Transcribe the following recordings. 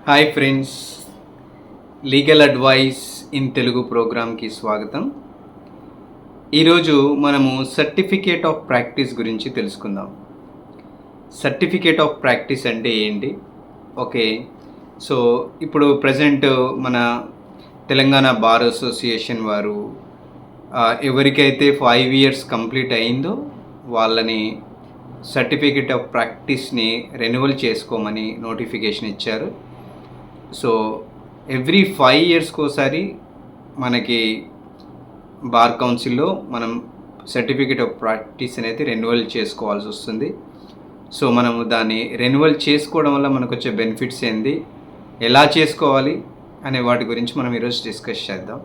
Hi friends, legal advice in Telugu ప్రోగ్రామ్కి స్వాగతం. ఈరోజు మనము సర్టిఫికేట్ ఆఫ్ ప్రాక్టీస్ గురించి తెలుసుకుందాం. సర్టిఫికేట్ ఆఫ్ ప్రాక్టీస్ అంటే ఏంటి? ఓకే, సో ఇప్పుడు ప్రజెంట్ మన తెలంగాణ బార్ అసోసియేషన్ వారు ఎవరికైతే 5 years కంప్లీట్ అయిందో వాళ్ళని సర్టిఫికేట్ ఆఫ్ ప్రాక్టీస్ని రెన్యువల్ చేసుకోమని నోటిఫికేషన్ ఇచ్చారు. సో ఎవ్రీ 5 yearsకి ఒకసారి మనకి బార్ కౌన్సిల్లో మనం సర్టిఫికేట్ ఆఫ్ ప్రాక్టీస్ అనేది రెన్యువల్ చేసుకోవాల్సి వస్తుంది. సో మనము దాన్ని రెన్యువల్ చేసుకోవడం వల్ల మనకు వచ్చే బెనిఫిట్స్ ఏంది, ఎలా చేసుకోవాలి అనే వాటి గురించి మనం ఈరోజు డిస్కస్ చేద్దాం.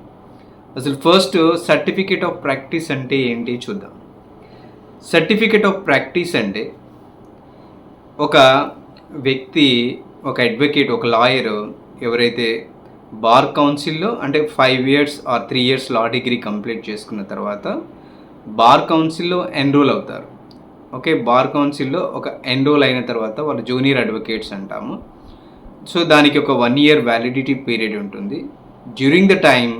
అసలు ఫస్ట్ సర్టిఫికేట్ ఆఫ్ ప్రాక్టీస్ అంటే ఏంటి చూద్దాం. సర్టిఫికేట్ ఆఫ్ ప్రాక్టీస్ అంటే ఒక వ్యక్తి, ఒక అడ్వకేట్, ఒక లాయర్ ఎవరైతే బార్ కౌన్సిల్లో అంటే 5 years or 3 years law degree complete చేసుకున్న తర్వాత బార్ కౌన్సిల్లో ఎన్రోల్ అవుతారు. ఓకే, బార్ కౌన్సిల్లో ఒక ఎన్రోల్ అయిన తర్వాత వాళ్ళు జూనియర్ అడ్వకేట్స్ అంటాము. సో దానికి ఒక 1 year వ్యాలిడిటీ పీరియడ్ ఉంటుంది. డ్యూరింగ్ ద టైమ్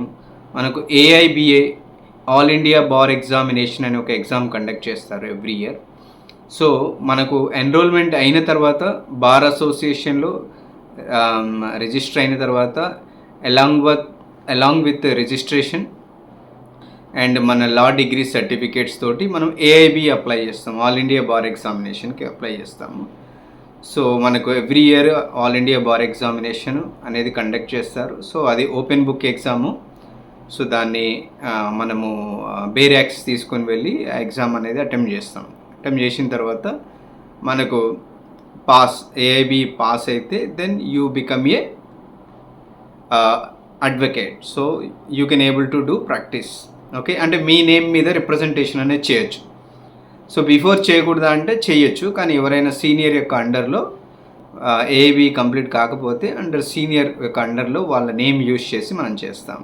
మనకు AIBA, all India bar examination అని ఒక ఎగ్జామ్ కండక్ట్ చేస్తారు ఎవ్రీ ఇయర్. సో మనకు ఎన్రోల్మెంట్ అయిన తర్వాత బార్ అసోసియేషన్లో రిజిస్టర్ అయిన తర్వాత అలాంగ్ విత్ రిజిస్ట్రేషన్ అండ్ మన లా డిగ్రీ సర్టిఫికేట్స్ తోటి మనం ఏఐబి అప్లై చేస్తాం, ఆల్ ఇండియా బార్ ఎగ్జామినేషన్కి అప్లై చేస్తాము. సో మనకు every year all India bar examination అనేది కండక్ట్ చేస్తారు. సో అది ఓపెన్ బుక్ ఎగ్జాము. సో దాన్ని మనము బేర్ యాక్స్ తీసుకొని వెళ్ళి ఆ ఎగ్జామ్ అనేది అటెంప్ట్ చేస్తాం. అటెంప్ట్ చేసిన తర్వాత మనకు పాస్, ఏఐబి పాస్ అయితే then you become a advocate. So you can able to do practice. Okay, అంటే మీ నేమ్ మీద రిప్రజెంటేషన్ అనేది చేయొచ్చు. సో బిఫోర్ చేయకూడదా అంటే చేయొచ్చు, కానీ ఎవరైనా సీనియర్ యొక్క అండర్లో ఏఐబి కంప్లీట్ కాకపోతే అండర్ సీనియర్ యొక్క అండర్లో వాళ్ళ నేమ్ యూజ్ చేసి మనం చేస్తాం.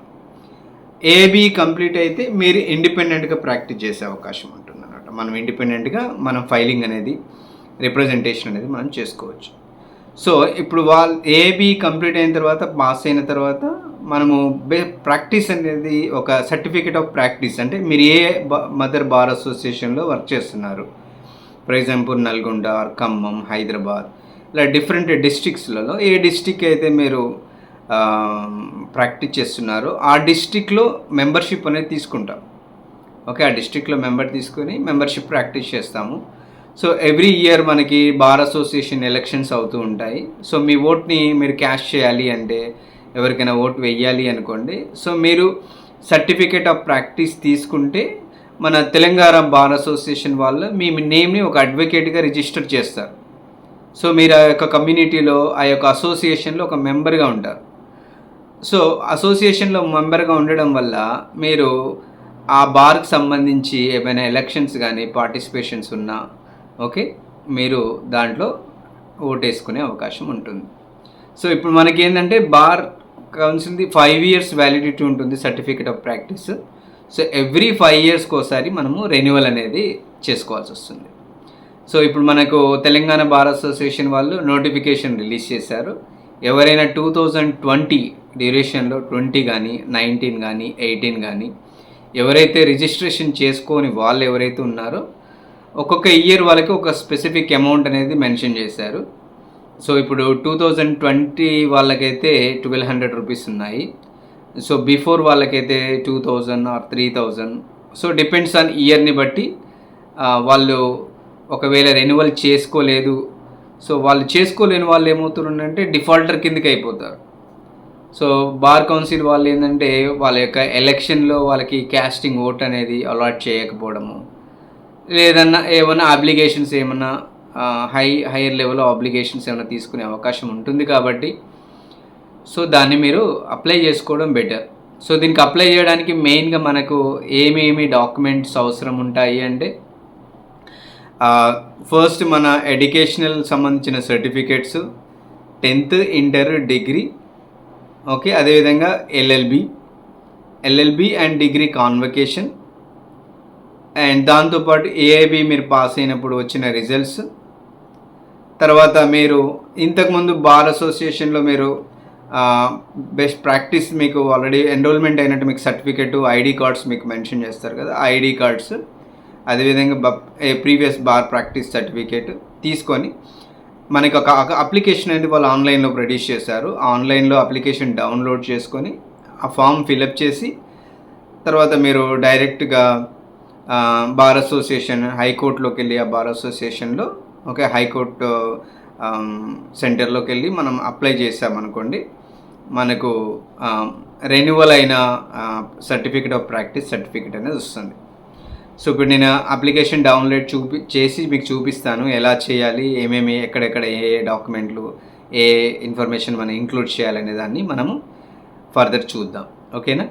ఏఐబి కంప్లీట్ అయితే మీరు ఇండిపెండెంట్గా ప్రాక్టీస్ చేసే అవకాశం ఉంటుంది అన్నమాట. మనం ఇండిపెండెంట్గా మనం ఫైలింగ్ అనేది, రిప్రజెంటేషన్ అనేది మనం చేసుకోవచ్చు. సో ఇప్పుడు వాళ్ళు ఏఐబి కంప్లీట్ అయిన తర్వాత, పాస్ అయిన తర్వాత మనము ప్రాక్టీస్ అనేది ఒక సర్టిఫికేట్ ఆఫ్ ప్రాక్టీస్ అంటే మీరు ఏ మదర్ బార్ అసోసియేషన్లో వర్క్ చేస్తున్నారు, ఫర్ ఎగ్జాంపుల్ నల్గొండ, ఖమ్మం, హైదరాబాద్, ఇలా డిఫరెంట్ డిస్ట్రిక్ట్స్లలో ఏ డిస్ట్రిక్ట్ అయితే మీరు ప్రాక్టీస్ చేస్తున్నారో ఆ డిస్ట్రిక్ట్లో మెంబర్షిప్ అనేది తీసుకుంటాం. ఓకే, ఆ డిస్ట్రిక్ట్లో తీసుకొని మెంబర్షిప్ ప్రాక్టీస్ చేస్తాము. సో ఎవ్రీ ఇయర్ మనకి బార్ అసోసియేషన్ ఎలక్షన్స్ అవుతూ ఉంటాయి. సో మీ ఓట్ని మీరు క్యాష్ చేయాలి అంటే, ఎవరికైనా ఓటు వేయాలి అనుకోండి, సో మీరు సర్టిఫికేట్ ఆఫ్ ప్రాక్టీస్ తీసుకుంటే మన తెలంగాణ బార్ అసోసియేషన్ వాళ్ళు మీ నేమ్ని ఒక అడ్వకేట్గా రిజిస్టర్ చేస్తారు. సో మీరు ఆ యొక్క కమ్యూనిటీలో, ఆ యొక్క అసోసియేషన్లో ఒక మెంబర్గా ఉంటారు. సో అసోసియేషన్లో మెంబర్గా ఉండడం వల్ల మీరు ఆ బార్కి సంబంధించి ఏమైనా ఎలక్షన్స్ కానీ పార్టిసిపేషన్స్ ఉన్నా ఓకే, మీరు దాంట్లో ఓటేసుకునే అవకాశం ఉంటుంది. సో ఇప్పుడు మనకి ఏంటంటే బార్ కౌన్సిల్ది 5 years వ్యాలిడిటీ ఉంటుంది certificate of practice. So every 5 yearsకి ఒకసారి మనము రెన్యువల్ అనేది చేసుకోవాల్సి వస్తుంది. సో ఇప్పుడు మనకు తెలంగాణ బార్ అసోసియేషన్ వాళ్ళు నోటిఫికేషన్ రిలీజ్ చేశారు. ఎవరైనా 2020 డ్యూరేషన్లో 20 కానీ 19 కానీ 18 కానీ ఎవరైతే రిజిస్ట్రేషన్ చేసుకొని వాళ్ళు ఎవరైతే ఉన్నారో ఒక్కొక్క ఇయర్ వాళ్ళకి ఒక స్పెసిఫిక్ అమౌంట్ అనేది మెన్షన్ చేశారు. సో ఇప్పుడు 2020 వాళ్ళకైతే 1200 రూపీస్ ఉన్నాయి. సో బిఫోర్ వాళ్ళకైతే 2000 ఆర్ 3000. సో డిపెండ్స్ ఆన్ ఇయర్ని బట్టి వాళ్ళు ఒకవేళ రెన్యువల్ చేసుకోలేదు, సో వాళ్ళు చేసుకోలేని వాళ్ళు ఏమవుతున్నారంటే డిఫాల్టర్ కిందకి అయిపోతారు. సో బార్ కౌన్సిల్ వాళ్ళు ఏంటంటే వాళ్ళ యొక్క ఎలక్షన్లో వాళ్ళకి క్యాస్టింగ్ ఓట్ అనేది అలాట్ చేయకపోవడము, లేదన్నా ఏమైనా అప్లికేషన్స్ ఏమన్నా హైయర్ లెవెల్ అప్లికేషన్స్ ఏమైనా తీసుకునే అవకాశం ఉంటుంది. కాబట్టి సో దాన్ని మీరు అప్లై చేసుకోవడం బెటర్. సో దీనికి అప్లై చేయడానికి మెయిన్గా మనకు ఏమేమి డాక్యుమెంట్స్ అవసరం ఉంటాయి అంటే, ఫస్ట్ మన ఎడ్యుకేషనల్ సంబంధించిన certificates, 10th, inter, degree. Okay, అదేవిధంగా LLB and degree convocation, and దాంతోపాటు ఏఐబి మీరు పాస్ అయినప్పుడు వచ్చిన రిజల్ట్స్, తర్వాత మీరు ఇంతకుముందు బార్ అసోసియేషన్లో మీరు బెస్ట్ ప్రాక్టీస్ మీకు ఆల్రెడీ ఎన్రోల్మెంట్ అయినట్టు మీకు సర్టిఫికెట్ ఐడి కార్డ్స్ మీకు మెన్షన్ చేస్తారు కదా, ఐడి కార్డ్స్ అదేవిధంగా ప్రీవియస్ బార్ ప్రాక్టీస్ సర్టిఫికేట్ తీసుకొని మనకి ఒక అప్లికేషన్ అనేది వాళ్ళు ఆన్లైన్లో ప్రొడ్యూస్ చేశారు. ఆన్లైన్లో అప్లికేషన్ డౌన్లోడ్ చేసుకొని ఆ ఫామ్ ఫిలప్ చేసి తర్వాత మీరు డైరెక్ట్గా బార్ అసోసియేషన్ హైకోర్టులోకి వెళ్ళి ఆ బార్ అసోసియేషన్లో ఓకే హైకోర్టు సెంటర్లోకి వెళ్ళి మనం అప్లై చేసామనుకోండి, మనకు రెన్యువల్ అయిన సర్టిఫికేట్ ఆఫ్ ప్రాక్టీస్ సర్టిఫికేట్ అనేది వస్తుంది. సో ఇప్పుడు నేను అప్లికేషన్ డౌన్లోడ్ చేసి మీకు చూపిస్తాను ఎలా చేయాలి, ఏమేమి ఎక్కడెక్కడ ఏ డాక్యుమెంట్లు ఏ ఇన్ఫర్మేషన్ మనం ఇంక్లూడ్ చేయాలనే దాన్ని మనము ఫర్దర్ చూద్దాం. ఓకేనా?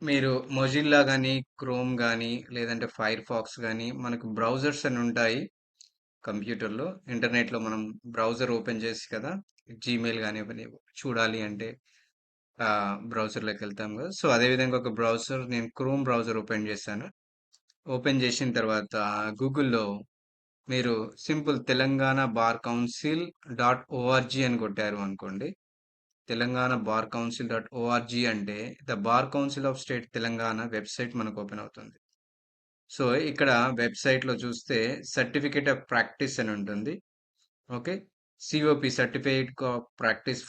మీరు మొజిల్లా కానీ క్రోమ్ కానీ లేదంటే ఫైర్ ఫాక్స్ కానీ మనకు బ్రౌజర్స్ అని ఉంటాయి కంప్యూటర్లో. ఇంటర్నెట్లో మనం బ్రౌజర్ ఓపెన్ చేసి కదా జీమెయిల్ కానీ చూడాలి అంటే బ్రౌజర్లోకి వెళ్తాం కదా. సో అదేవిధంగా ఒక బ్రౌజర్ నేను క్రోమ్ బ్రౌజర్ ఓపెన్ చేశాను. ఓపెన్ చేసిన తర్వాత గూగుల్లో మీరు simple Telangana bar council .org అని కొట్టారు అనుకోండి. తెలంగాణ బార్ కౌన్సిల్ .org అంటే the bar council of state Telangana website మనకు ఓపెన్ అవుతుంది. సో ఇక్కడ వెబ్సైట్లో చూస్తే సర్టిఫికేట్ ఆఫ్ ప్రాక్టీస్ అని ఉంటుంది. Okay, COP certificate of practice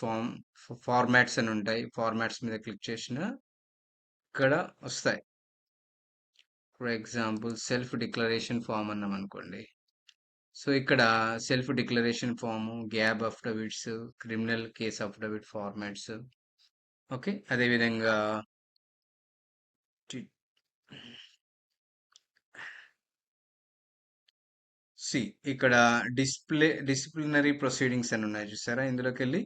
formats అని ఉంటాయి. ఫార్మాట్స్ మీద క్లిక్ చేసిన ఇక్కడ వస్తాయి. For example self declaration form అన్నాం అనుకోండి. సో ఇక్కడ self declaration form, gap affidavits, criminal case affidavit formats. Okay, అదేవిధంగా సి ఇక్కడ డిసిప్లినరీ ప్రొసీడింగ్స్ అని ఉన్నాయి చూసారా. ఇందులోకి వెళ్ళి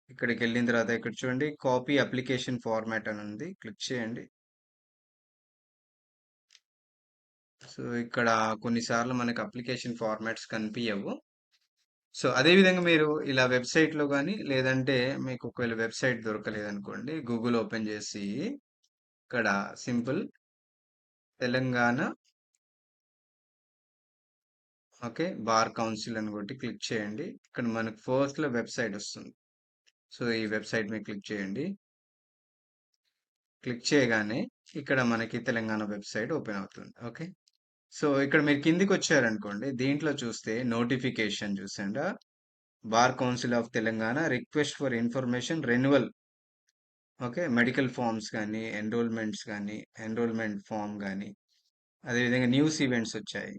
ఇక్కడికి వెళ్ళిన తర్వాత ఇక్కడ చూడండి కాపీ అప్లికేషన్ ఫార్మాట్ అని ఉంది, క్లిక్ చేయండి. సో ఇక్కడ కొన్నిసార్లు మనకు అప్లికేషన్ ఫార్మాట్స్ కనిపించవు. సో అదేవిధంగా మీరు ఇలా వెబ్సైట్లో కానీ లేదంటే మీకు ఒకవేళ వెబ్సైట్ దొరకలేదనుకోండి, గూగుల్ ఓపెన్ చేసి ఇక్కడ simple Telangana okay bar council అని కొట్టి క్లిక్ చేయండి. ఇక్కడ మనకు ఫస్ట్లో వెబ్సైట్ వస్తుంది. సో ఈ వెబ్సైట్ మీద క్లిక్ చేయండి. క్లిక్ చేయగానే ఇక్కడ మనకి తెలంగాణ వెబ్సైట్ ఓపెన్ అవుతుంది. ఓకే, సో ఇక్కడ మీరు కిందికి వచ్చారనుకోండి, దీంట్లో చూస్తే నోటిఫికేషన్ చూసండి, bar council of Telangana request for information renewal. Okay, medical forms కానీ ఎన్రోల్మెంట్ ఫామ్ కానీ అదేవిధంగా న్యూస్ ఈవెంట్స్ వచ్చాయి.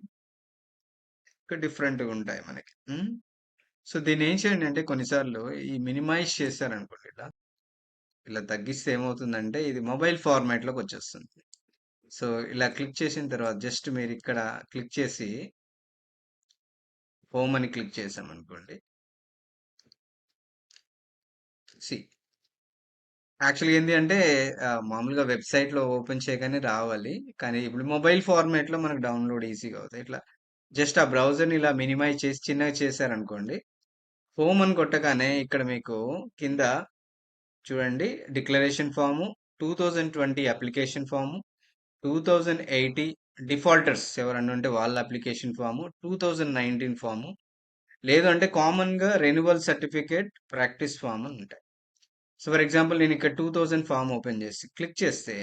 ఇంకా డిఫరెంట్గా ఉంటాయి మనకి. సో దీన్ని ఏం చేయండి అంటే కొన్నిసార్లు ఈ మినిమైజ్ చేశారనుకోండి, ఇలా తగ్గిస్తే ఏమవుతుందంటే ఇది మొబైల్ ఫార్మాట్లోకి వచ్చేస్తుంది. సో ఇలా క్లిక్ చేసిన తర్వాత జస్ట్ మీరు ఇక్కడ క్లిక్ చేసి హోమ్ అని క్లిక్ చేసామనుకోండి. సి యాక్చువల్గా ఏంటి అంటే మామూలుగా వెబ్సైట్లో ఓపెన్ చేయగానే రావాలి, కానీ ఇప్పుడు మొబైల్ ఫార్మాట్లో మనకు డౌన్లోడ్ ఈజీగా అవుతాయి. ఇట్లా జస్ట్ ఆ బ్రౌజర్ని ఇలా మినిమైజ్ చేసి చిన్నగా చేశారనుకోండి, హోమ్ అని కొట్టగానే ఇక్కడ మీకు కింద చూడండి declaration form, 2020 application form, 2080 defaulters ఎవరన్నా ఉంటే వాళ్ళ అప్లికేషన్ ఫాము, 2019 ఫాము, లేదు అంటే కామన్గా రెన్యువల్ సర్టిఫికేట్ ప్రాక్టీస్ ఫామ్ అని ఉంటాయి. సో ఫర్ ఎగ్జాంపుల్ నేను ఇక్కడ 2000 ఫామ్ ఓపెన్ చేసి క్లిక్ చేస్తే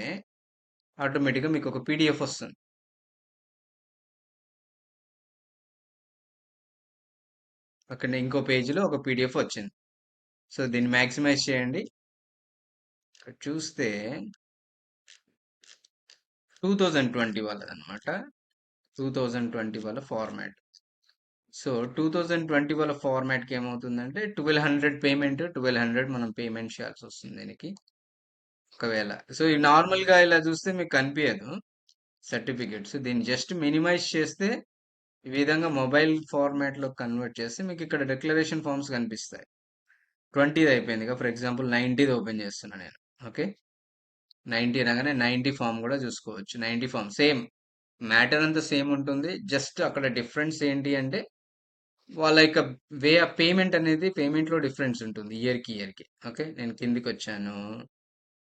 ఆటోమేటిక్గా మీకు ఒక పీడిఎఫ్ వస్తుంది. అక్కడ ఇంకో పేజీలో ఒక పీడిఎఫ్ వచ్చింది. సో దీన్ని మ్యాక్సిమైజ్ చేయండి. ఇక్కడ చూస్తే 2020 వాళ్ళదనమాట, 2020 వాళ్ళ ఫార్మాట్. సో 2020 వాళ్ళ ఫార్మాట్కి ఏమవుతుందంటే 1200 పేమెంట్, 1200 మనం పేమెంట్ చేయాల్సి వస్తుంది దీనికి ఒకవేళ. సో ఈ నార్మల్గా ఇలా చూస్తే మీకు కనిపించదు సర్టిఫికెట్స్. దీన్ని జస్ట్ మినిమైజ్ చేస్తే ఈ విధంగా మొబైల్ ఫార్మాట్లో కన్వర్ట్ చేస్తే మీకు ఇక్కడ డిక్లరేషన్ ఫామ్స్ కనిపిస్తాయి. 20ది అయిపోయింది, ఫర్ ఎగ్జాంపుల్ 90ది ఓపెన్ చేస్తున్నాను నేను. ఓకే, 90 అనగానే 90 ఫామ్ కూడా చూసుకోవచ్చు. 90 ఫామ్ సేమ్ మ్యాటర్ అంతా సేమ్ ఉంటుంది. జస్ట్ అక్కడ డిఫరెన్స్ ఏంటి అంటే వాళ్ళ యొక్క వే ఆఫ్ పేమెంట్ అనేది పేమెంట్లో డిఫరెన్స్ ఉంటుంది ఇయర్కి. ఓకే, నేను కిందికి వచ్చాను.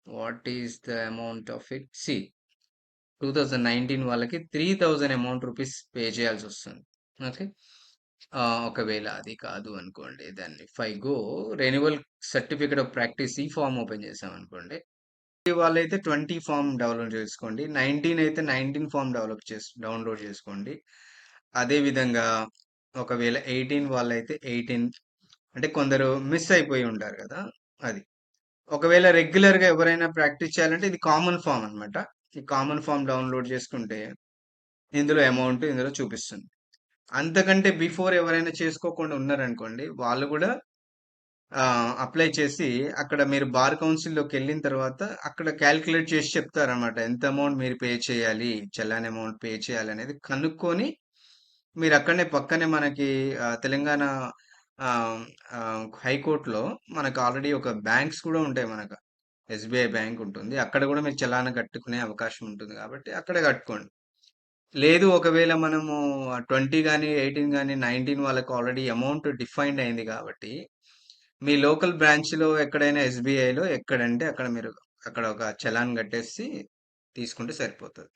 What is the amount of it? See 2019 వాళ్ళకి 3000 అమౌంట్ రూపీస్ పే చేయాల్సి వస్తుంది. ఓకే, ఒకవేళ అది కాదు అనుకోండి, దాన్ని go renewal certificate of practice ఈ ఫామ్ ఓపెన్ చేసాం అనుకోండి, వాళ్ళైతే 20 ఫామ్ డౌన్లోడ్ చేసుకోండి, 19 అయితే 19 ఫామ్ డౌన్లోడ్ చేసుకోండి. అదే విధంగా ఒకవేళ 18 వాళ్ళైతే 18, అంటే కొందరు మిస్ అయిపోయి ఉంటారు కదా, అది. ఒకవేళ రెగ్యులర్ గా ఎవరైనా ప్రాక్టీస్ చేయాలంటే ఇది కామన్ ఫామ్ అన్నమాట. ఈ కామన్ ఫామ్ డౌన్లోడ్ చేసుకుంటే ఇందులో అమౌంట్ ఇందులో చూపిస్తుంది. అంతకంటే బిఫోర్ ఎవరైనా చేసుకోకుండా ఉన్నారనుకోండి, వాళ్ళు కూడా అప్లై చేసి అక్కడ మీరు బార్ కౌన్సిల్‌లోకి వెళ్ళిన తర్వాత అక్కడ క్యాలిక్యులేట్ చేసి చెప్తారన్నమాట. ఎంత అమౌంట్ మీరు పే చేయాలి, చెల్లని అమౌంట్ పే చేయాలి అనేది కనుక్కొని మీరు అక్కడనే పక్కనే మనకి తెలంగాణ హైకోర్టులో మనకు ఆల్రెడీ ఒక బ్యాంక్స్ కూడా ఉంటాయి మనకు. ఎస్బీఐ బ్యాంక్ ఉంటుంది. అక్కడ కూడా మీరు చలానా కట్టుకునే అవకాశం ఉంటుంది కాబట్టి అక్కడ కట్టుకోండి. లేదు ఒకవేళ మనము 20 గాని, 18 గాని, 19 వాళ్ళకి ఆల్రెడీ అమౌంట్ డిఫైన్డ్ అయింది కాబట్టి మీ లోకల్ బ్రాంచ్‌లో ఎక్కడైనా ఎస్‌బీఐలో ఎక్కడంటే అక్కడ మీరు అక్కడ ఒక చలాన్ కట్టేసి తీసుకుంటే సరిపోతది.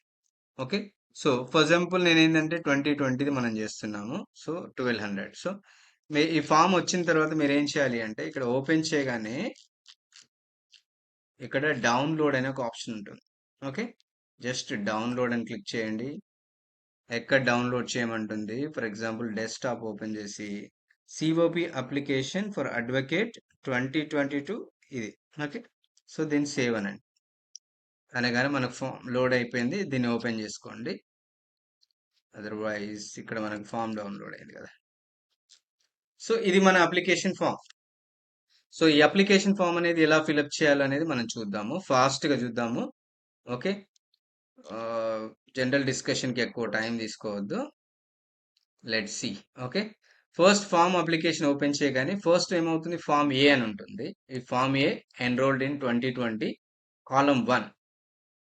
ఓకే. సో, ఫర్ ఎగ్జాంపుల్ నేనేందంటే 2020ది మనం చేస్తున్నాము. సో, 1200. సో, ఈ ఫార్మ్ వచ్చిన తర్వాత మీరేం చేయాలి అంటే ఇక్కడ ఓపెన్ చేయగానే ఇక్కడ డౌన్‌లోడ్ అనే ఒక ఆప్షన్ ఉంటుంది. ఓకే. జస్ట్ డౌన్‌లోడ్ అని క్లిక్ చేయండి. ఎక్కడ డౌన్‌లోడ్ చేయమంటుంది. ఫర్ ఎగ్జాంపుల్ డెస్క్‌టాప్ ఓపెన్ చేసి సిఓపి అప్లికేషన్ ఫర్ అడ్వకేట్ 2022 ఇది. ఓకే. సో, దీన్ని సేవ్ అనండి. అనగానే మనకు ఫామ్ లోడ్ అయిపోయింది. దీన్ని ఓపెన్ చేసుకోండి. అదర్వైజ్ ఇక్కడ మనకు ఫామ్ డౌన్లోడ్ అయింది కదా. సో, ఇది మన అప్లికేషన్ ఫామ్. సో, ఈ అప్లికేషన్ ఫామ్ అనేది ఎలా ఫిలప్ చేయాలనేది మనం చూద్దాము. ఫాస్ట్‌గా చూద్దాము. ఓకే. జనరల్ డిస్కషన్‌కి ఎక్కువ టైం తీసుకోవద్దు. Let's see. Okay. First form application open చేయగానే ఫస్ట్ ఏమవుతుంది, ఫామ్ ఏ అని ఉంటుంది. ఈ form A enrolled in 2020 column 1.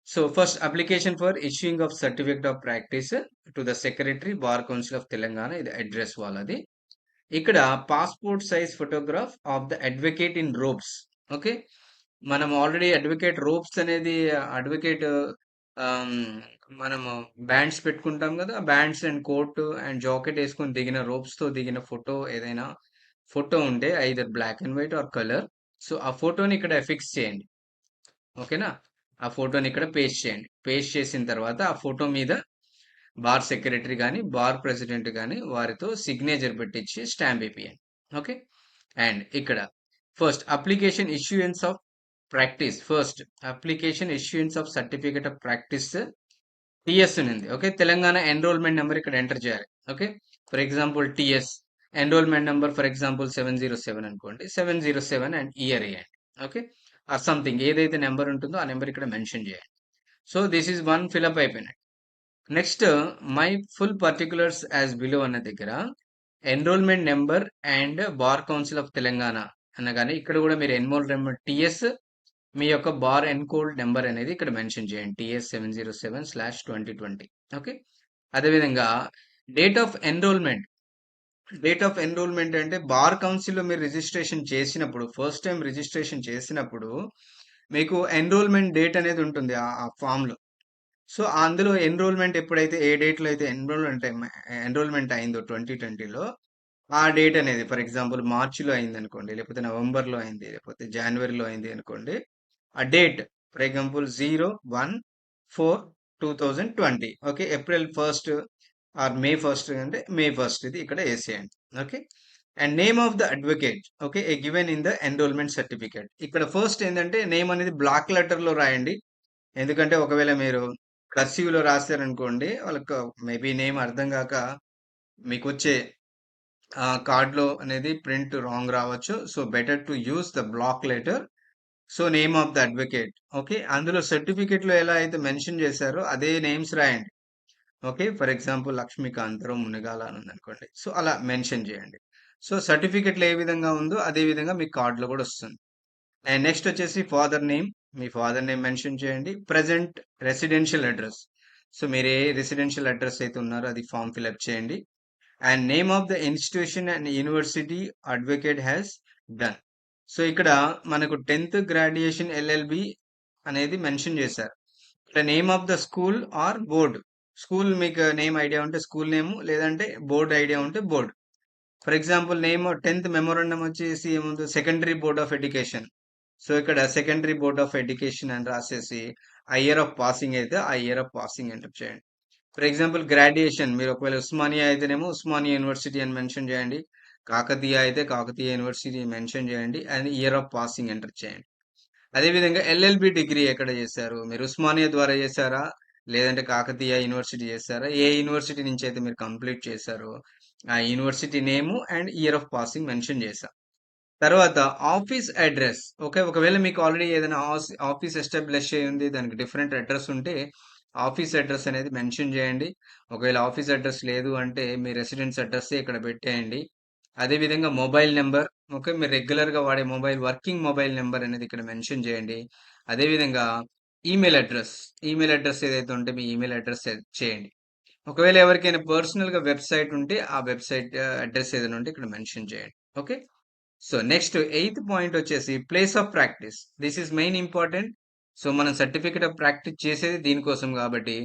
So first application for issuing of certificate of practice to the secretary bar council of Telangana, ఇది address వాళ్ళది. ఇక్కడ passport size photograph of the advocate in robes. Okay. మనం already advocate robes అనేది advocate మనము bands పెట్టుకుంటాం కదా, bands and coat and jacket వేసుకొని దిగిన రోబ్స్ తో దిగిన ఫోటో, ఏదైనా ఫోటో ఉంటే either black and white or colour. So ఆ ఫోటోని ఇక్కడ ఫిక్స్ చేయండి. ఓకేనా. ఆ ఫోటోని ఇక్కడ పేస్ట్ చేయండి. పేస్ట్ చేసిన తర్వాత ఆ ఫోటో మీద బార్ సెక్రటరీ కానీ బార్ ప్రెసిడెంట్ కానీ వారితో సిగ్నేచర్ పెట్టించి స్టాంప్ వేపియండి. ఓకే. అండ్ ఇక్కడ first application issuance of practice, first application issuance of certificate of practice TS ఉంది. ఓకే. తెలంగాణ ఎన్రోల్మెంట్ నెంబర్ ఇక్కడ ఎంటర్ చేయాలి. Okay. For example TS enrolment number for example 707 అనుకోండి, 707 and year వేయండి. Okay. Or something ఏదైతే number ఉంటుందో ఆ number ఇక్కడ mention చేయండి. So this is one fill up అయిపోయినట్టు. Next my full particulars as below అన్న దగ్గర enrolment number and bar council of Telangana అనగానే ఇక్కడ కూడా మీరు ఎన్రోల్ నెంబర్ టిఎస్, మీ యొక్క బార్ ఎన్కోడ్ నెంబర్ అనేది ఇక్కడ మెన్షన్ చేయండి, టిఎస్ 707/2020. ఓకే. అదేవిధంగా date of enrolment. Date of enrolment అంటే బార్ కౌన్సిల్లో మీరు రిజిస్ట్రేషన్ చేసినప్పుడు, ఫస్ట్ టైం రిజిస్ట్రేషన్ చేసినప్పుడు మీకు ఎన్రోల్మెంట్ డేట్ అనేది ఉంటుంది ఆ ఫామ్ లో. సో అందులో ఎన్రోల్మెంట్ ఎప్పుడైతే ఏ డేట్ లో అయితే ఎన్రోల్మెంట్ అయిందో 2020లో, ఆ డేట్ అనేది ఫర్ ఎగ్జాంపుల్ మార్చిలో అయింది అనుకోండి, లేకపోతే నవంబర్లో అయింది, లేకపోతే జనవరిలో అయింది అనుకోండి, ఆ date for example 01/4/2020. Okay. April 1 or May 1 అంటే మే 1 ఇది ఇక్కడ వేసేయండి. Okay. And name of the advocate. Okay. A given in the enrolment certificate. ఇక్కడ ఫస్ట్ ఏంటంటే నేమ్ అనేది బ్లాక్ లెటర్ లో రాయండి. ఎందుకంటే ఒకవేళ మీరు కర్సివ్ లో రాశారనుకోండి, వాళ్ళకి మేబీ నేమ్ అర్థం కాక మీకు వచ్చే కార్డ్ లో అనేది ప్రింట్ రాంగ్ రావచ్చు. So better to use the black letter. So name of the advocate. Okay. అందులో సర్టిఫికేట్ లో ఎలా అయితే మెన్షన్ చేశారో అదే నేమ్స్ రాయండి. Okay. For example Lakshmikantha Rao Munigala అని ఉంది అనుకోండి, సో అలా మెన్షన్ చేయండి. సో సర్టిఫికేట్ లో ఏ విధంగా ఉందో అదే విధంగా మీ కార్డ్ లో కూడా వస్తుంది. అండ్ నెక్స్ట్ వచ్చేసి ఫాదర్ నేమ్. మీ ఫాదర్ నేమ్ మెన్షన్ చేయండి. Present residential address. సో మీరు ఏ రెసిడెన్షియల్ అడ్రస్ అయితే ఉన్నారో అది ఫామ్ ఫిల్అప్ చేయండి. And name of the institution and university advocate has done. So ఇక్కడ మనకు 10th గ్రాడ్యుయేషన్ ఎల్ఎల్బి అనేది మెన్షన్ చేశారు. ఇక్కడ name of the school or board. School మీకు నేమ్ ఐడియా ఉంటే స్కూల్ నేమ్, లేదంటే బోర్డ్ ఐడియా ఉంటే board. For example name 10th memorandum వచ్చేసి ఏముంది, secondary board of education. So ఇక్కడ సెకండరీ బోర్డ్ ఆఫ్ ఎడ్యుకేషన్ అని రాసేసి ఆ ఇయర్ ఆఫ్ పాసింగ్ అయితే ఆ ఇయర్ ఆఫ్ పాసింగ్ ఎంటర్ చేయండి. ఫర్ ఎగ్జాంపుల్ గ్రాడ్యుయేషన్ మీరు ఒకవేళ ఉస్మానియా అయితేనేమో ఉస్మానియా యూనివర్సిటీ అని మెన్షన్ చేయండి. కాకతీయ అయితే కాకతీయ యూనివర్సిటీ మెన్షన్ చేయండి and year of passing enter చేయండి. అదేవిధంగా ఎల్ఎల్బి డిగ్రీ ఎక్కడ చేశారు, మీరు ఉస్మానియా ద్వారా చేశారా లేదంటే కాకతీయ యూనివర్సిటీ చేశారా, ఏ యూనివర్సిటీ నుంచి అయితే మీరు కంప్లీట్ చేశారో ఆ university name and year of passing mention చేశాం. తర్వాత ఆఫీస్ అడ్రస్. ఓకే, ఒకవేళ మీకు ఆల్రెడీ ఏదైనా ఆఫీస్ ఎస్టాబ్లిష్ అయ్యి ఉంది, దానికి డిఫరెంట్ అడ్రస్ ఉంటే ఆఫీస్ అడ్రస్ అనేది మెన్షన్ చేయండి. ఒకవేళ ఆఫీస్ అడ్రస్ లేదు అంటే మీ రెసిడెన్స్ అడ్రస్ ఇక్కడ పెట్టేయండి. అదేవిధంగా మొబైల్ నెంబర్, ఓకే, మీరు రెగ్యులర్గా వాడే వర్కింగ్ మొబైల్ నెంబర్ అనేది ఇక్కడ మెన్షన్ చేయండి. అదేవిధంగా ఈమెయిల్ అడ్రస్, ఈమెయిల్ అడ్రస్ ఏదైతే ఉంటే మీ ఈమెయిల్ అడ్రస్ చేయండి. ఒకవేళ ఎవరికైనా పర్సనల్గా వెబ్సైట్ ఉంటే ఆ వెబ్సైట్ అడ్రస్ ఏదైనా ఉంటే ఇక్కడ మెన్షన్ చేయండి. Okay, so next 8th point వచ్చేసి place of practice. This is main important. సో మనం సర్టిఫికేట్ ఆఫ్ ప్రాక్టీస్ చేసేది దీనికోసం కాబట్టి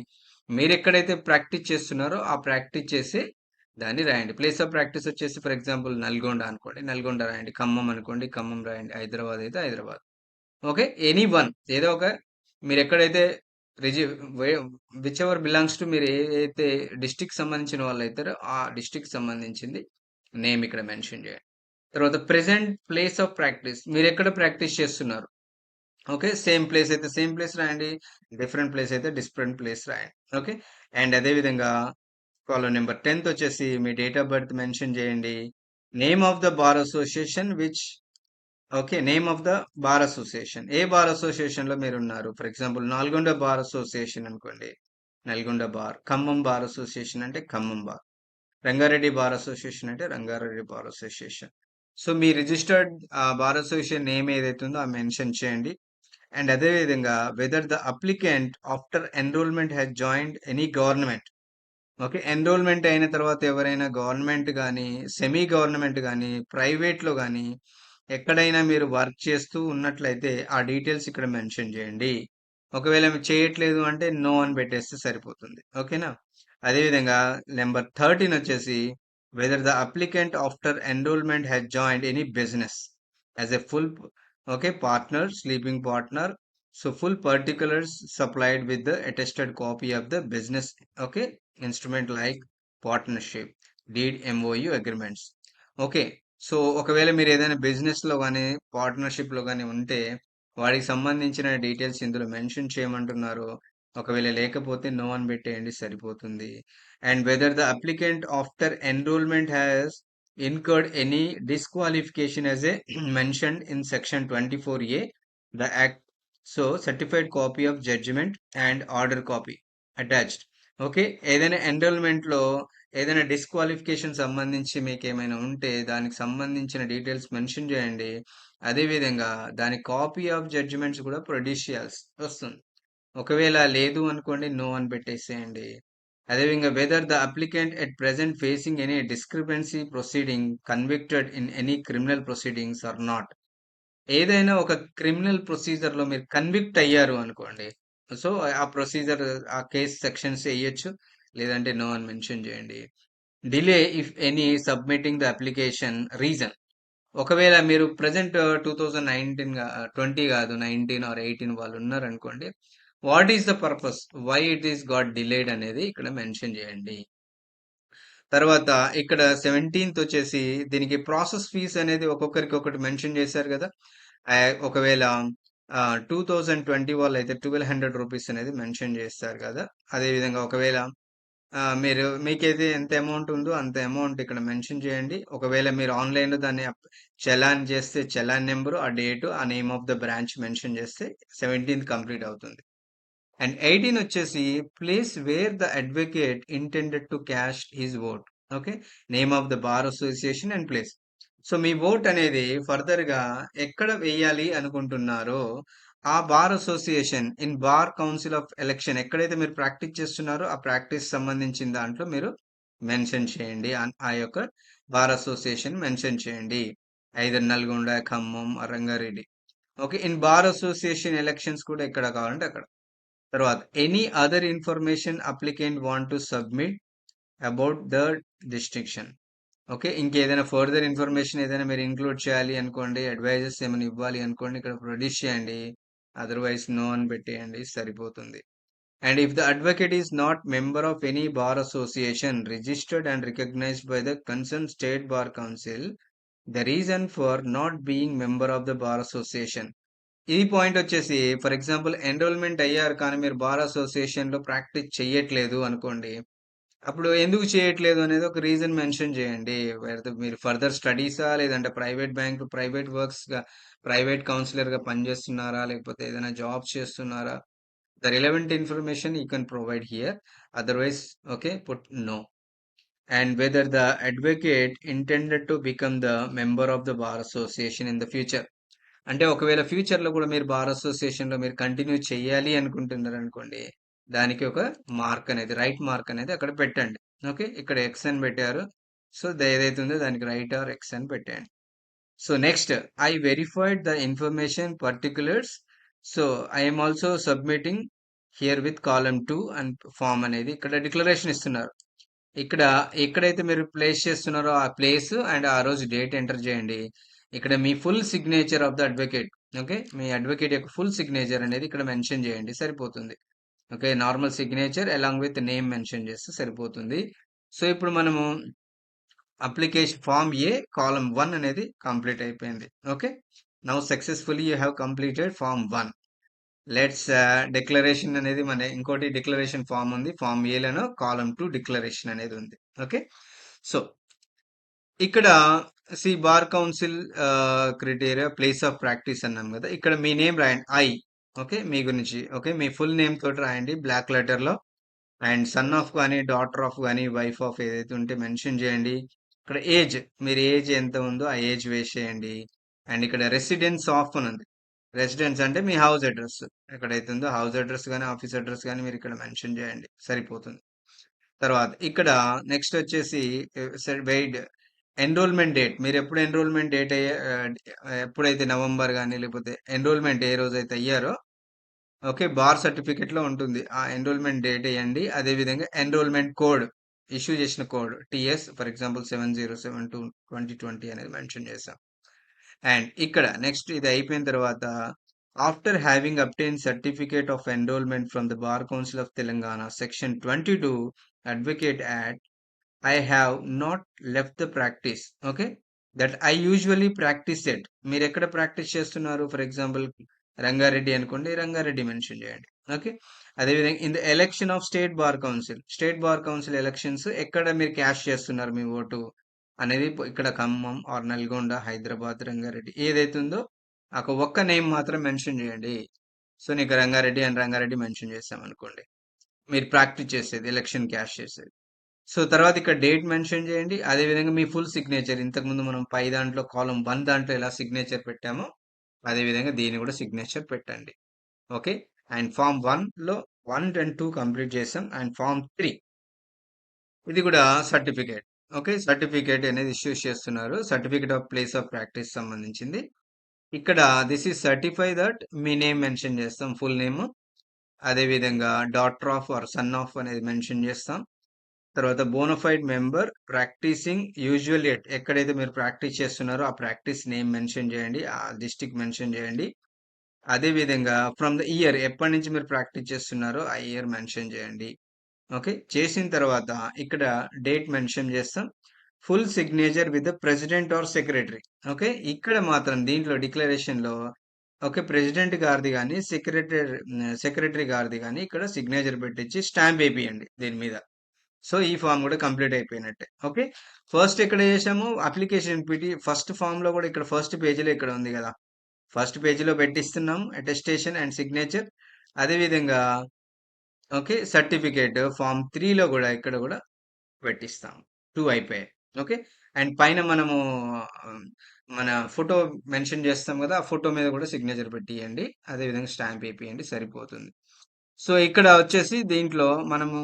మీరు ఎక్కడైతే ప్రాక్టీస్ చేస్తున్నారో ఆ ప్రాక్టీస్ చేసి దాన్ని రాయండి. ప్లేస్ ఆఫ్ ప్రాక్టీస్ వచ్చేసి ఫర్ ఎగ్జాంపుల్ నల్గొండ అనుకోండి, నల్గొండ రాయండి. ఖమ్మం అనుకోండి, ఖమ్మం రాయండి. హైదరాబాద్ అయితే హైదరాబాద్. ఓకే, ఎనీ వన్ ఏదో ఒక, మీరు ఎక్కడైతే రిజి విచ్ ఎవర్ బిలాంగ్స్ టు, మీరు ఏదైతే డిస్టిక్ సంబంధించిన వాళ్ళు అవుతారో ఆ డిస్టిక్ సంబంధించింది నేమ్ ఇక్కడ మెన్షన్ చేయండి. తర్వాత ప్రెసెంట్ ప్లేస్ ఆఫ్ ప్రాక్టీస్, మీరు ఎక్కడ ప్రాక్టీస్ చేస్తున్నారు. ఓకే, సేమ్ ప్లేస్ అయితే సేమ్ ప్లేస్ రాయండి, డిఫరెంట్ ప్లేస్ అయితే డిఫరెంట్ ప్లేస్ రాయండి. ఓకే, అండ్ అదేవిధంగా కాలం నెంబర్ 10th వచ్చేసి మీ డేట్ ఆఫ్ బర్త్ మెన్షన్ చేయండి. Name of the bar association which, okay, name of the bar association, ఏ బార్ అసోసియేషన్ లో మీరు ఉన్నారు. For example Nalgonda bar association అనుకోండి, Nalgonda bar. Khammam bar association అంటే Khammam bar. Rangareddy bar association అంటే రంగారెడ్డి బార్ అసోసియేషన్. సో మీ registered bar association name ఏదైతే ఉందో ఆ మెన్షన్ చేయండి. అండ్ అదే విధంగా whether the applicant after enrolment has joined any government. Okay, enrolment అయిన తర్వాత ఎవరైనా గవర్నమెంట్ కానీ సెమీ గవర్నమెంట్ కానీ ప్రైవేట్లో కానీ ఎక్కడైనా మీరు వర్క్ చేస్తూ ఉన్నట్లయితే ఆ డీటెయిల్స్ ఇక్కడ మెన్షన్ చేయండి. ఒకవేళ మీరు చేయట్లేదు అంటే నో అని పెట్టేస్తే సరిపోతుంది. ఓకేనా, అదేవిధంగా నెంబర్ 13 వచ్చేసి whether the applicant after enrolment has joined any business as a full, okay, partner, sleeping partner. So full particulars supplied with the attested copy of the business, okay, instrument like partnership deed MOU agreements. Okay, so ఒకవేళ మీరు ఏదైనా business లో కానీ partnership లో కానీ ఉంటే వాడికి సంబంధించిన డీటెయిల్స్ ఇందులో మెన్షన్ చేయమంటున్నారు. ఒకవేళ లేకపోతే నో అని పెట్టేయండి సరిపోతుంది. And whether the applicant after enrolment has incurred any disqualification as a mentioned in section 24A the act, so certified copy of judgment and order copy attached. Okay, ఏదైనా enrolment లో ఏదైనా disqualification సంబంధించి మీకు ఏమైనా ఉంటే దానికి సంబంధించిన డీటెయిల్స్ మెన్షన్ చేయండి. అదే విధంగా దాని కాపీ ఆఫ్ జడ్జిమెంట్స్ కూడా ప్రొడ్యూస్ చేయాల్సి వస్తుంది. ఒకవేళ లేదు అనుకోండి నో అని పెట్టేసేయండి. అదేవిధంగా whether the applicant at present facing any discrepancy proceeding convicted in any criminal proceedings or not. ఏదైనా ఒక క్రిమినల్ ప్రొసీజర్ లో మీరు కన్విక్ట్ అయ్యారు అనుకోండి, సో ఆ ప్రొసీజర్ ఆ కేసు సెక్షన్స్ వేయొచ్చు, లేదంటే నో అని మెన్షన్ చేయండి. Delay if any submitting the application reason. ఒకవేళ మీరు ప్రజెంట్ 2019 20 కాదు 19 ఆర్ 18 వాళ్ళు ఉన్నారనుకోండి, what is the purpose why it is got delayed అనేది ఇక్కడ మెన్షన్ చేయండి. తర్వాత ఇక్కడ 17th వచ్చేసి దీనికి ప్రాసెస్ ఫీస్ అనేది ఒక్కొక్కరికి ఒకటి మెన్షన్ చేశారు కదా. ఒకవేళ 2020 వాళ్ళు అయితే 1200 రూపీస్ అనేది మెన్షన్ చేస్తారు కదా. అదేవిధంగా ఒకవేళ మీకైతే ఎంత అమౌంట్ ఉందో అంత అమౌంట్ ఇక్కడ మెన్షన్ చేయండి. ఒకవేళ మీరు ఆన్లైన్లో దాన్ని చలాన్ చేస్తే చలాన్ నెంబరు, ఆ డేటు, ఆ name of the branch mention చేస్తే 17th కంప్లీట్ అవుతుంది. అండ్ 18 వచ్చేసి place where the advocate intended to caste his vote. Okay, name of the bar association and place. So me vote అనేది ఫర్దర్ గా ఎక్కడ వేయాలి అనుకుంటున్నారో ఆ bar association in bar council of election ఎక్కడైతే మీరు ప్రాక్టీస్ చేస్తున్నారో ఆ ప్రాక్టీస్ సంబంధించిన దాంట్లో మీరు మెన్షన్ చేయండి. ఆ యొక్క బార్ అసోసియేషన్ మెన్షన్ చేయండి. Either Nalgonda, Khammam, Rangareddy. Okay, in bar association elections కూడా ఎక్కడ కావాలంటే అక్కడ. తర్వాత any other information applicant want to submit about the distinction. Okay. ఇంకేదైనా ఫర్దర్ ఇన్ఫర్మేషన్ ఏదైనా మీరు ఇంక్లూడ్ చేయాలి అనుకోండి, అడ్వైజెస్ ఏమైనా ఇవ్వాలి అనుకోండి, ఇక్కడ ప్రొడ్యూస్ చేయండి. అదర్వైజ్ నో అని పెట్టేయండి సరిపోతుంది. And if the advocate is not member of any bar association registered and recognised by the concern state bar council, the reason for not being member of the bar association. ఈ point వచ్చేసి for example enrolment అయ్యారు కానీ మీరు bar association లో practice చెయ్యట్లేదు అనుకోండి. అప్పుడు ఎందుకు చేయట్లేదు అనేది ఒక రీజన్ మెన్షన్ చేయండి. మీరు ఫర్దర్ స్టడీసా లేదంటే ప్రైవేట్ వర్క్స్ గా ప్రైవేట్ కౌన్సిలర్ గా పనిచేస్తున్నారా లేకపోతే ఏదైనా జాబ్స్ చేస్తున్నారా? The relevant information you can provide here. Otherwise okay put no. And whether the advocate intended to become the member of the bar association in the future. అంటే ఒకవేళ future లో కూడా మీరు బార్ అసోసియేషన్ లో మీరు continue చేయాలి అనుకుంటున్నారు అనుకోండి, దానికి ఒక మార్క్ అనేది రైట్ మార్క్ అనేది అక్కడ పెట్టండి. ఓకే, ఇక్కడ ఎక్స్ అని పెట్టారు. సో ఏదైతే ఉందో దానికి రైట్ ఆర్ ఎక్స్ అని పెట్టండి. So next, I verified the information particulars. So I'm also submitting herewith column 2 and form అనేది ఇక్కడ డిక్లరేషన్ ఇస్తున్నారు. ఇక్కడ ఎక్కడైతే మీరు ప్లేస్ చేస్తున్నారో ఆ ప్లేస్ అండ్ ఆ రోజు డేట్ ఎంటర్ చేయండి. ఇక్కడ మీ full signature of the advocate. Okay, మీ అడ్వకేట్ యొక్క ఫుల్ సిగ్నేచర్ అనేది ఇక్కడ మెన్షన్ చేయండి సరిపోతుంది. Okay, normal signature along with name mention చేస్తే సరిపోతుంది. సో ఇప్పుడు మనము అప్లికేషన్ ఫామ్ ఏ కాలమ్ 1 అనేది కంప్లీట్ అయిపోయింది. Okay, now successfully you have completed form 1. Let's declaration అనేది మన ఇంకోటి డిక్లరేషన్ ఫామ్ ఉంది. ఫామ్ ఏలను కాలమ్ 2 డిక్లరేషన్ అనేది ఉంది. ఓకే, సో ఇక్కడ bar council criteria place of practice అన్నాం కదా, ఇక్కడ మీ నేమ్ రాయండి. ఓకే, మీ గురించి ఓకే మీ ఫుల్ నేమ్ తోటి రాయండి బ్లాక్ లెటర్ లో. అండ్ సన్ ఆఫ్ కానీ డాటర్ ఆఫ్ కానీ వైఫ్ ఆఫ్ ఏదైతే ఉంటే మెన్షన్ చేయండి. ఇక్కడ ఏజ్, మీరు ఏజ్ ఎంత ఉందో ఆ ఏజ్ వేసేయండి. అండ్ ఇక్కడ రెసిడెన్స్ ఆఫ్ అని ఉంది. రెసిడెన్స్ అంటే మీ హౌస్ అడ్రస్ ఎక్కడైతే ఉందో హౌస్ అడ్రస్ కానీ ఆఫీస్ అడ్రస్ కానీ మీరు ఇక్కడ మెన్షన్ చేయండి సరిపోతుంది. తర్వాత ఇక్కడ నెక్స్ట్ వచ్చేసి వెయిట్ ఎన్రోల్మెంట్ డేట్, మీరు ఎప్పుడు ఎన్రోల్మెంట్ డేట్ ఎప్పుడైతే నవంబర్ కానీ లేకపోతే ఎన్రోల్మెంట్ ఏ రోజు అయితే అయ్యారో ఓకే బార్ సర్టిఫికెట్ లో ఉంటుంది ఆ ఎన్రోల్మెంట్ డేట్ వేయండి. అదేవిధంగా ఎన్రోల్మెంట్ కోడ్ ఇష్యూ చేసిన కోడ్ టిఎస్ ఫర్ ఎగ్జాంపుల్ 70722020 అనేది మెన్షన్ చేసాం. అండ్ ఇక్కడ నెక్స్ట్ ఇది అయిపోయిన తర్వాత after having obtain certificate of enrolment from the bar council of Telangana section 22 advocate act, I have not left the practice. Okay, that I usually practice it. మీరు ఎక్కడ practice చేస్తున్నారు? For example Rangareddy అనుకోండి, Rangareddy mention చేయండి. Okay, అదేవిధంగా in the election of state bar council elections ఎక్కడ మీరు cash చేస్తున్నారు మీ vote అనేది ఇక్కడ ఖమ్మం ఆర్ నల్గొండ, హైదరాబాద్, రంగారెడ్డి ఏదైతే ఉందో ఒక్క నేమ్ మాత్రం మెన్షన్ చేయండి. సో నీకు రంగారెడ్డి మెన్షన్ చేసాం అనుకోండి, మీరు ప్రాక్టీస్ చేసేది ఎలక్షన్ క్యాష్ చేసేది. సో తర్వాత ఇక్కడ డేట్ మెన్షన్ చేయండి. అదేవిధంగా మీ ఫుల్ సిగ్నేచర్ ఇంతకుముందు మనం పై దాంట్లో కాలం 1 దాంట్లో ఎలా సిగ్నేచర్ పెట్టామో అదేవిధంగా దీన్ని కూడా సిగ్నేచర్ పెట్టండి. ఓకే, అండ్ ఫామ్ 1లో 1 అండ్ 2 కంప్లీట్ చేసాం. అండ్ ఫామ్ 3 ఇది కూడా సర్టిఫికేట్. ఓకే, సర్టిఫికేట్ అనేది ఇష్యూ చేస్తున్నారు. Certificate of place of practice సంబంధించింది. ఇక్కడ దిస్ ఈస్ సర్టిఫై దట్ మీ నేమ్ మెన్షన్ చేస్తాం, ఫుల్ నేమ్. అదేవిధంగా daughter of or son of అనేది మెన్షన్ చేస్తాం. తర్వాత బోనఫైడ్ మెంబర్ ప్రాక్టీసింగ్ యూజువల్లీ ఎక్కడైతే మీరు ప్రాక్టీస్ చేస్తున్నారో ఆ ప్రాక్టీస్ నేమ్ మెన్షన్ చేయండి, ఆ డిస్ట్రిక్ట్ మెన్షన్ చేయండి. అదే విధంగా ఫ్రమ్ ద ఇయర్ ఎప్పటి నుంచి మీరు ప్రాక్టీస్ చేస్తున్నారో ఆ ఇయర్ మెన్షన్ చేయండి. ఓకే, చేసిన తర్వాత ఇక్కడ డేట్ మెన్షన్ చేస్తాం. Full signature with the president or secretary. Okay, ఇక్కడ మాత్రం దీంట్లో డిక్లరేషన్ లో ఓకే ప్రెసిడెంట్ గారిది కానీ సెక్రటరీ గారిది కానీ ఇక్కడ సిగ్నేచర్ పెట్టించి స్టాంప్ వేపియండి దీని మీద. సో ఈ ఫామ్ కూడా కంప్లీట్ అయిపోయినట్టే. ఓకే, ఫస్ట్ ఎక్కడ చేసాము అప్లికేషన్ పిటి ఫస్ట్ ఫామ్ లో కూడా ఇక్కడ ఫస్ట్ పేజీలో ఇక్కడ ఉంది కదా, ఫస్ట్ పేజీలో పెట్టిస్తున్నాం అటెస్టేషన్ అండ్ సిగ్నేచర్. అదేవిధంగా ఓకే సర్టిఫికేట్ ఫామ్ 3లో కూడా ఇక్కడ కూడా పెట్టిస్తాం. 2 అయిపోయాయి. ఓకే, అండ్ పైన మనము ఆ, మన ఫోటో మెన్షన్ చేస్తాం కదా, ఆ ఫోటో మీద కూడా సిగ్నేచర్ పెట్టియండి. అదేవిధంగా స్టాంప్ వేపియండి సరిపోతుంది. సో ఇక్కడ వచ్చేసి దీంట్లో మనము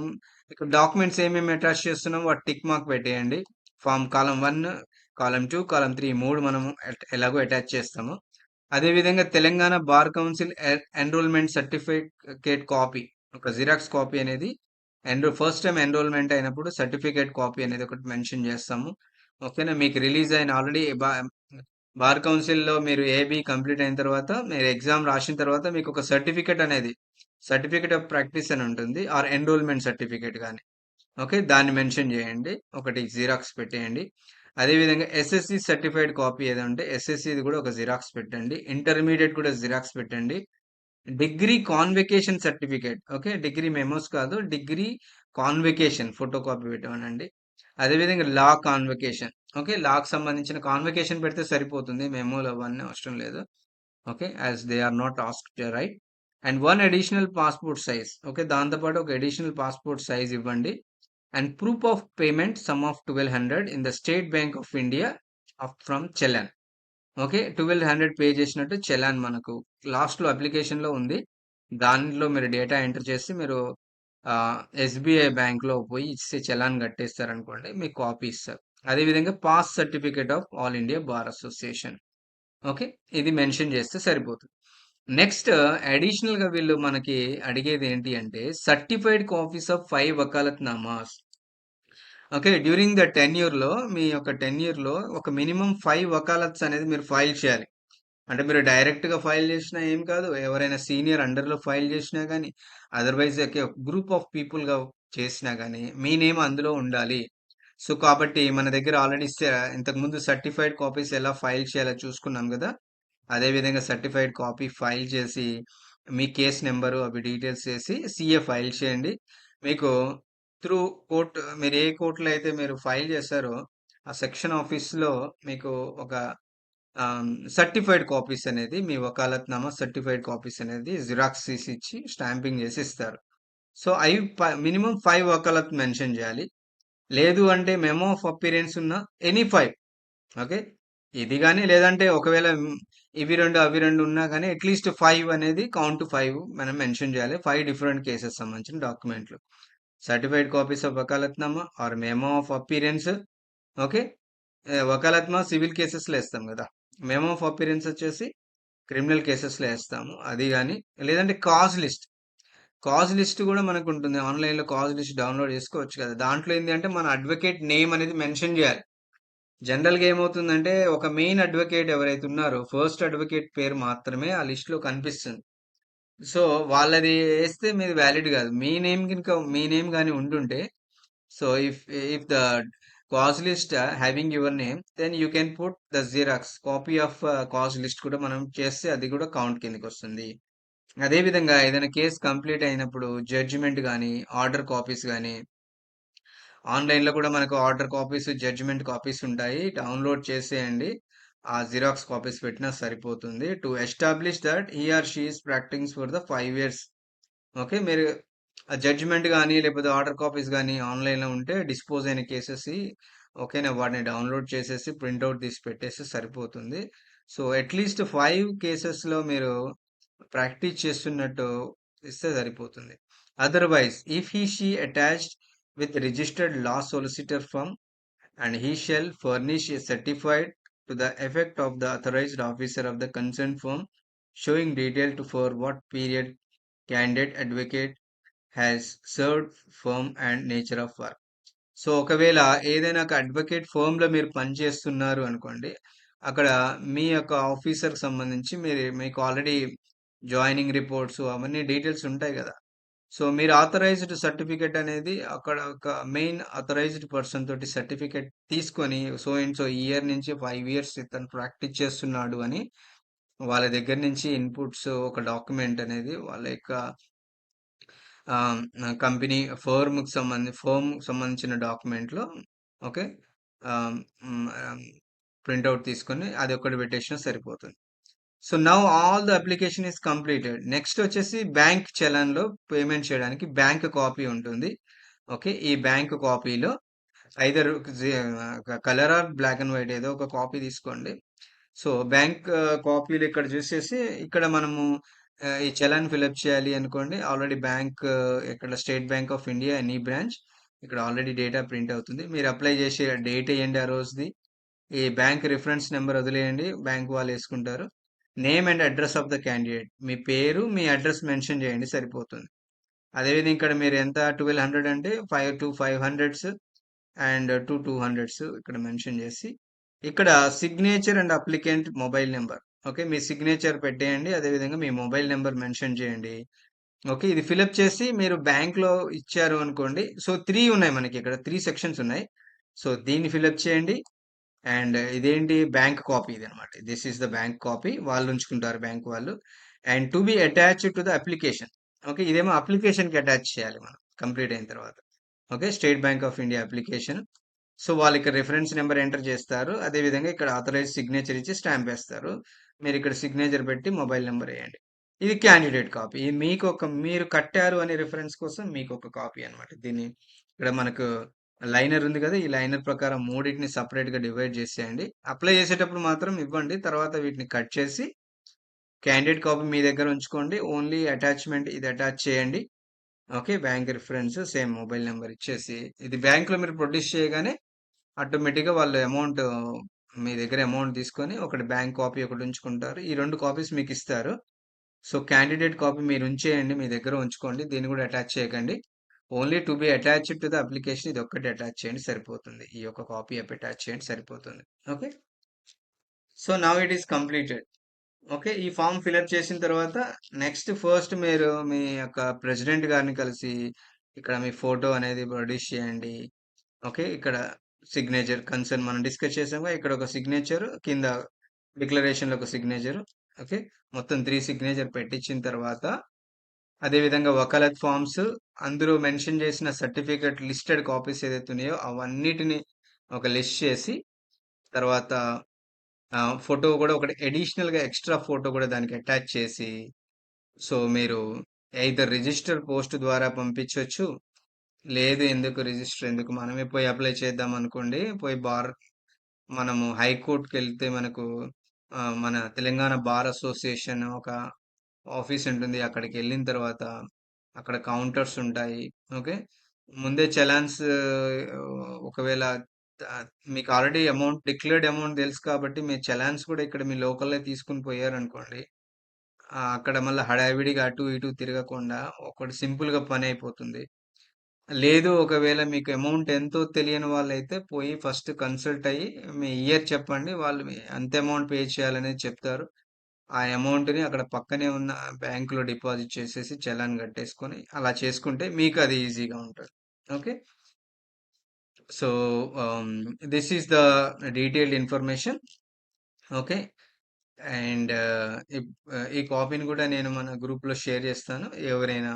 ఇక్కడ డాక్యుమెంట్స్ ఏమేమి అటాచ్ చేస్తున్నాం వాటి టిక్ మార్క్ పెట్టేయండి. ఫామ్ కాలం 1, కాలం 2, కాలం 3 మూడు మనము ఎలాగో అటాచ్ చేస్తాము. అదేవిధంగా Telangana bar council enrolment certificate copy ఒక జిరాక్స్ కాపీ అనేది ఫస్ట్ టైం ఎన్రోల్మెంట్ అయినప్పుడు సర్టిఫికేట్ కాపీ అనేది ఒకటి మెన్షన్ చేస్తాము. ఓకేనా? మీకు రిలీజ్ అయిన ఆల్రెడీ బార్ కౌన్సిల్‌లో మీరు ఏబీ కంప్లీట్ అయిన తర్వాత, మీరు ఎగ్జామ్ రాసిన తర్వాత మీకు ఒక సర్టిఫికేట్ అనేది, సర్టిఫికేట్ ఆఫ్ ప్రాక్టీస్ అని ఉంటుంది. ఆర్ ఎన్రోల్‌మెంట్ సర్టిఫికేట్ గాని. ఓకే. దాన్ని మెన్షన్ చేయండి. ఒకటి జిరాక్స్ పెట్టేయండి. అదేవిధంగా ఎస్ఎస్‌సి సర్టిఫైడ్ కాపీ ఏదో ఉంటే ఎస్ఎస్‌సిది కూడా ఒక జిరాక్స్ పెట్టండి. ఇంటర్మీడియేట్ కూడా జిరాక్స్ పెట్టండి. Degree convocation certificate, okay. Degree memos కాదు. డిగ్రీ కాన్వకేషన్ ఫోటో కాపీ పెట్టమనండి. అదేవిధంగా లా కాన్వకేషన్, ఓకే. లాకి సంబంధించిన కాన్వకేషన్ పెడితే సరిపోతుంది. మెమోలు అవన్నీ అవసరం లేదు. Okay. As they are not asked right. And one additional passport size, okay. దాంతోపాటు ఒక అడిషనల్ పాస్పోర్ట్ సైజ్ ఇవ్వండి. And proof of payment sum of 1200 in the State Bank of India from challan. Okay. 1200 pay చేసినట్టు చలాన్ మనకు లాస్ట్‌లో అప్లికేషన్‌లో ఉంది. దానిలో మీరు డేటా ఎంటర్ చేసి మీరు ఎస్‌బీఐ బ్యాంక్‌లో పోయి ఇస్తే చలాన్ కట్టేస్తారనుకోండి. మీకు కాపీ ఇస్తారు. అదేవిధంగా pass certificate of all India bar association. Okay. ఇది మెన్షన్ చేస్తే సరిపోతుంది. నెక్స్ట్ అడిషనల్‌గా వీళ్ళు మనకి అడిగేది ఏంటి అంటే certified copies of 5 vakalatnamas. Okay. During the టెన్యూర్‌లో మీ యొక్క టెన్యూర్‌లో ఒక మినిమమ్ 5 వకాలత్స్ అనేది మీరు ఫైల్ చేయాలి. అంటే మీరు డైరెక్ట్‌గా ఫైల్ చేసినా ఏం కాదు. ఎవరైనా సీనియర్ అండర్‌లో ఫైల్ చేసినా గానీ, అదర్‌వైజ్ గ్రూప్ ఆఫ్ పీపుల్‌గా చేసినా గానీ, మీ నేమ్ అందులో ఉండాలి. సో, కాబట్టి మన దగ్గర ఆల్రెడీ ఇంతకుముందు సర్టిఫైడ్ కాపీస్ ఎలా ఫైల్ చేయాలో చూసుకున్నాం గదా! అదే విధంగా సర్టిఫైడ్ కాపీ ఫైల్ చేసి, మీ కేస్ నంబరు అవి డీటెయిల్స్ ఏసి సీఏ ఫైల్ చేయండి. మీకు త్రూ కోర్ట్, మీరు ఏ కోర్ట్‌లో అయితే మీరు ఫైల్ చేశారో, ఆ సెక్షన్ ఆఫీస్‌లో మీకు ఒక సర్టిఫైడ్ కాపీస్ అనేది, మీ వకాలత్నామా సర్టిఫైడ్ కాపీస్ అనేది జిరాక్స్ తీసి ఇచ్చి స్టాంపింగ్ చేసి ఇస్తారు. సో అవి మినిమం 5 వకాలత్ మెన్షన్ చేయాలి. లేదు అంటే మెమో ఆఫ్ అపియరెన్స్ ఉన్న ఎనీ 5, ఓకే. ఇది గాని లేదంటే ఒకవేళ ఇవి 2 అవి 2 ఉన్నా గాని అట్లీస్ట్ 5 అనేది కౌంట్ 5 మనం మెన్షన్ చేయాలి. 5 డిఫరెంట్ కేసెస్ సంబంధించిన డాక్యుమెంట్లు. Certified copies of vakalatnama or memo of appearance, okay. Vakalatnama civil కేసెస్‌లో ఏస్తాం గదా! మెమో ఆఫ్ అపియరెన్స్ వచ్చేసి క్రిమినల్ కేసెస్‌లో ఏస్తాము. అది గాని, లేదంటే కాజ్ లిస్ట్. కాజ్ లిస్ట్ గూడా మనకుంటుంది. ఆన్‌లైన్‌లో కాజ్ లిస్ట్ డౌన్‌లోడ్ చేసుకోవచ్చు కదా! దాంట్లో ఏంది అంటే మన అడ్వకేట్ నేమ్ అనేది మెన్షన్ జేయాలి. జనరల్‌గా ఏమవుతుందంటే ఒక మెయిన్ అడ్వకేట్ ఎవరైతే ఉన్నారో ఫస్ట్ అడ్వకేట్ పేరు మాత్రమే ఆ లిస్ట్‌లో కనిపిస్తుంది. సో, వాళ్ళది ఏస్తే మీది వాలిడ్ గాదు. మీ నేమ్ గాని ఉండుంటే, so if the cause list having your name, then you can put the Xerox copy of cause list కూడా మనం చేస్తే అది కూడా కౌంట్ కిందకొస్తుంది. అదే విధంగా ఏదైనా కేస్ కంప్లీట్ అయినప్పుడు జడ్జిమెంట్ గాని, ఆర్డర్ కాపీస్ గాని, ఆన్‌లైన్‌లో కూడా మనకు ఆర్డర్ కాపీస్, జడ్జిమెంట్ కాపీస్ ఉంటాయి. డౌన్‌లోడ్ చేసేయండి. ఆ జిరాక్స్ కాపీస్ పెట్టినా సరిపోతుంది. To establish that he or she is practising for the 5 years. Okay. మీరు ఆ జడ్జిమెంట్ గాని, లేకపోతే ఆర్డర్ కాపీస్ గాని ఆన్‌లైన్‌లో ఉంటే డిస్పోజ్ అయిన కేసెస్‌యి, ఓకేనా, వాటిని డౌన్‌లోడ్ చేసేసి ప్రింట్ ఔట్ తీసి పెట్టేస్తే సరిపోతుంది. సో, అట్‌లీస్ట్ 5 కేసెస్‌లో మీరు ప్రాక్టీస్ చేస్తున్నట్టు ఇస్తే సరిపోతుంది. Otherwise if she attached with registered law solicitor firm and he shall furnish a certificate to the effect of the authorized officer of the concerned firm showing detail to for what period candidate advocate has served firm and nature of work. So ఒకవేళ ఏదైనా ఒక advocate ఫర్మ్‌లో మీరు పనిచేస్తున్నారు అనుకోండి. అక్కడ మీ యొక్క ఆఫీసర్‌కి సంబంధించి మీకు ఆల్రెడీ జాయినింగ్ రిపోర్ట్స్ అవన్నీ డీటెయిల్స్ ఉంటాయి గదా! సో, మీరు ఆథరైజ్డ్ సర్టిఫికేట్ అనేది అక్కడ ఒక మెయిన్ ఆథరైజ్డ్ పర్సన్ తోటి సర్టిఫికేట్ తీసుకొని, సో అండ్ సో ఇయర్ నుంచి 5 ఇయర్స్ ఇతను ప్రాక్టీస్ చేస్తున్నాడు అని వాళ్ళ దగ్గర నుంచి ఇన్‌పుట్స్ ఒక డాక్యుమెంట్ అనేది వాళ్ళ యొక్క కంపెనీ ఫర్మ్‌కి సంబంధించిన డాక్యుమెంట్‌లో, ఓకే. ఆహ్, హ్మ్. ప్రింట్ ఔట్ తీసుకొని అదొక్కటి పెట్టేసినా సరిపోతుంది. So, now all the application is completed. Next వచ్చేసి బ్యాంక్ చలాన్‌లో పేమెంట్ చేయడానికి బ్యాంక్ కాపీ ఉంటుంది. ఓకే. ఈ బ్యాంక్ కాపీలో either colour or black and white ఏదో ఒక కాపీ తీసుకోండి. సో, బ్యాంక్ కాపీలు ఇక్కడ చూసేసి ఇక్కడ మనము ఈ చలాన్ ఫిలప్ చేయాలి అనుకోండి. ఆల్రెడీ బ్యాంక్ ఇక్కడ State Bank of India any branch ఇక్కడ ఆల్రెడీ డేటా ప్రింట్ అవుతుంది. మీరు అప్లై చేసే డేట్ ఎయ్యండి ఆ రోజుది. ఈ బ్యాంక్ రిఫరెన్స్ నెంబర్ వదిలేయండి. బ్యాంక్ వాళ్ళు యేసుకుంటారు. Name and address of the candidate. మీ పేరు, మీ అడ్రస్ మెన్షన్ చేయండి సరిపోతుంది. అదేవిధంగా ఇక్కడ మీరు ఎంత 1200 అంటే 5 to 500 అండ్ 200s ఇక్కడ మెన్షన్ చేసి ఇక్కడ signature and applicant mobile number. Okay, me signature పెట్టేయండి, అదేవిధంగా మీ మొబైల్ నెంబర్ మెన్షన్ చేయండి. ఓకే, ఇది ఫిలప్ చేసి మీరు బ్యాంక్లో ఇచ్చారు అనుకోండి. సో 3 ఉన్నాయి, మనకి ఇక్కడ 3 సెక్షన్స్ ఉన్నాయి. సో దీన్ని ఫిలప్ చేయండి. అండ్ ఇదేంటి, బ్యాంక్ కాపీ ఇది అనమాట. This is the bank copy, వాళ్ళు ఉంచుకుంటారు బ్యాంక్ వాళ్ళు. And to be attached to the application. Okay, ఇదేమో అప్లికేషన్కి అటాచ్ చేయాలి మనం కంప్లీట్ అయిన తర్వాత. Okay, state Bank of India application. So వాళ్ళు ఇక్కడ రిఫరెన్స్ నెంబర్ ఎంటర్ చేస్తారు, అదేవిధంగా ఇక్కడ ఆథరైజ్ సిగ్నేచర్ ఇచ్చి స్టాంప్ వేస్తారు. మీరు ఇక్కడ సిగ్నేచర్ పెట్టి మొబైల్ నెంబర్ వేయండి. ఇది క్యాండిడేట్ కాపీ. ఇది మీకు ఒక, మీరు కట్టారు అనే రిఫరెన్స్ కోసం మీకు ఒక కాపీ అన్నమాట. దీన్ని ఇక్కడ మనకు లైనర్ ఉంది కదా, ఈ లైనర్ ప్రకారం మూడింటిని separate గా డివైడ్ చేసేయండి. అప్లై చేసేటప్పుడు మాత్రం ఇవ్వండి, తర్వాత వీటిని కట్ చేసి క్యాండిడేట్ కాపీ మీ దగ్గర ఉంచుకోండి. ఓన్లీ అటాచ్మెంట్ ఇది అటాచ్ చేయండి. Okay, bank reference same mobile number ఇచ్చేసి ఇది బ్యాంక్లో మీరు ప్రొడ్యూస్ చేయగానే ఆటోమేటిక్గా వాళ్ళు అమౌంట్, మీ దగ్గర అమౌంట్ తీసుకొని ఒకటి బ్యాంక్ కాపీ ఒకటి ఉంచుకుంటారు. ఈ 2 కాపీస్ మీకు ఇస్తారు. సో క్యాండిడేట్ కాపీ మీరు ఉంచేయండి, మీ దగ్గర ఉంచుకోండి, దీన్ని కూడా అటాచ్ చేయకండి. Only to be attached to the application ఇది ఒక్కటి అటాచ్ చేయండి సరిపోతుంది. ఈ యొక్క కాపీ అటాచ్ చేయండి సరిపోతుంది. Okay, so now it is completed. Okay, ఈ ఫామ్ ఫిల్అప్ చేసిన తర్వాత నెక్స్ట్ ఫస్ట్ మీరు మీ యొక్క ప్రెసిడెంట్ గారిని కలిసి ఇక్కడ మీ ఫోటో అనేది ప్రొడ్యూస్ చేయండి. ఓకే, ఇక్కడ సిగ్నేచర్ కన్సర్న్ మనం డిస్కస్ చేసాము, ఇక్కడ ఒక సిగ్నేచర్, కింద డిక్లరేషన్ లో ఒక సిగ్నేచర్. ఓకే, మొత్తం 3 సిగ్నేచర్ పెట్టించిన తర్వాత అదేవిధంగా వకాలత్ ఫామ్స్, అందులో మెన్షన్ చేసిన సర్టిఫికెట్ లిస్టెడ్ కాపీస్ ఏదైతే ఉన్నాయో అవన్నిటిని ఒక లిస్ట్ చేసి, తర్వాత ఫోటో కూడా ఒకటి అడిషనల్ గా ఎక్స్ట్రా ఫోటో కూడా దానికి అటాచ్ చేసి, సో మీరు either రిజిస్టర్ పోస్ట్ ద్వారా పంపించవచ్చు. లేదు, ఎందుకు రిజిస్టర్ ఎందుకు, మనమే పోయి అప్లై చేద్దాం అనుకోండి, పోయి మనము హైకోర్టుకి వెళ్తే మనకు మన తెలంగాణ బార్ అసోసియేషన్ ఒక ఆఫీస్ ఉంటుంది. అక్కడికి వెళ్ళిన తర్వాత అక్కడ కౌంటర్స్ ఉంటాయి. ఓకే, ముందే చలాన్స్, ఒకవేళ త- మీకు ఆల్రెడీ అమౌంట్ డిక్లేర్డ్ అమౌంట్ తెలుసు కాబట్టి మీ చలాన్స్ కూడా ఇక్కడ మీ లోకల్లో తీసుకుని పోయారనుకోండి, అక్కడ మళ్ళీ హడావిడిగా అటు ఇటు తిరగకుండా ఒకటి సింపుల్ గా పని అయిపోతుంది. లేదు, ఒకవేళ మీకు అమౌంట్ ఎంతో తెలియని వాళ్ళైతే పోయి ఫస్ట్ కన్సల్ట్ అయ్యి మీ ఇయర్ చెప్పండి, వాళ్ళు ఎంత అమౌంట్ పే చేయాలనేది చెప్తారు. ఆ అమౌంట్ ని అక్కడ పక్కనే ఉన్న బ్యాంకులో డిపాజిట్ చేసేసి చలాన్ కట్టేసుకొని అలా చేసుకుంటే మీకు అది ఈజీగా ఉంటుంది. Okay, so this is the detailed information. Okay, and ఈ కాపీని కూడా నేను మన గ్రూప్ లో షేర్ చేస్తాను. ఎవరైనా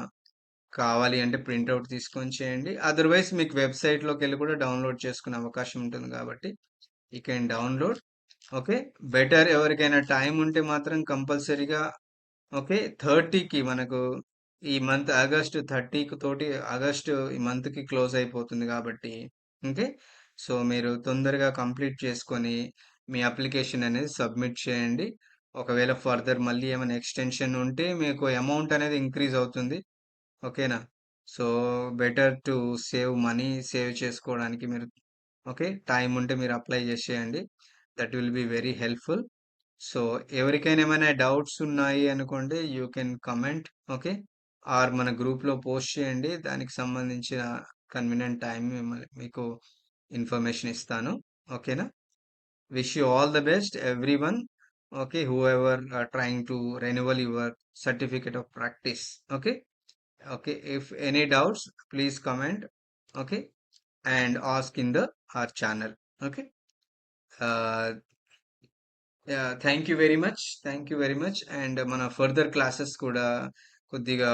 కావాలి అంటే ప్రింట్అవుట్ తీసుకొని చేయండి, అదర్వైజ్ మీకు వెబ్సైట్ లోకి వెళ్ళి కూడా డౌన్లోడ్ చేసుకునే అవకాశం ఉంటుంది కాబట్టి you can download. Okay, better ఎవరికైనా టైం ఉంటే మాత్రం కంపల్సరీగా. ఓకే, 30కి మనకు ఈ మంత్ ఆగస్టు 30కి తోటి, ఆగస్టు ఈ మంత్ కి క్లోజ్ అయిపోతుంది కాబట్టి. ఓకే, సో మీరు తొందరగా కంప్లీట్ చేసుకొని మీ అప్లికేషన్ అనేది సబ్మిట్ చేయండి. ఒకవేళ ఫర్దర్ మళ్ళీ ఏమైనా ఎక్స్టెన్షన్ ఉంటే మీకు అమౌంట్ అనేది ఇంక్రీజ్ అవుతుంది. ఓకేనా, so better to save money, save చేసుకోవడానికి మీరు, ఓకే, టైం ఉంటే మీరు అప్లై చేసేయండి. That will be very helpful. So ఎవరికైనా ఏమైనా డౌట్స్ ఉన్నాయి అనుకోండి, you can comment. Okay, or మన గ్రూప్ లో పోస్ట్ చేయండి, దానికి సంబంధించిన కన్వీనియంట్ టైం మీకు ఇన్ఫర్మేషన్ ఇస్తాను. ఓకేనా, wish you all the best everyone. Okay, whoever trying to renewal your certificate of practice. Okay, okay, if any doubts please comment. Okay, and ask in the our channel. Okay, uh, yeah, thank you very much. And మన further classes కూడా కొద్దిగా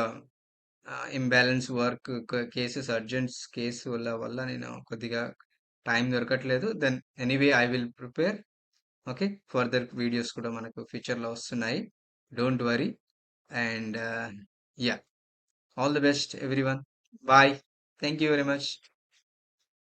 imbalance work cases, urgents case వల్ల నేను కొద్దిగా time దొరకట్లేదు. Then anyway I will prepare. Okay, further videos కూడా మనకు ఫ్యూచర్లో వస్తున్నాయి, don't worry. And yeah, all the best everyone. Bye, thank you very much.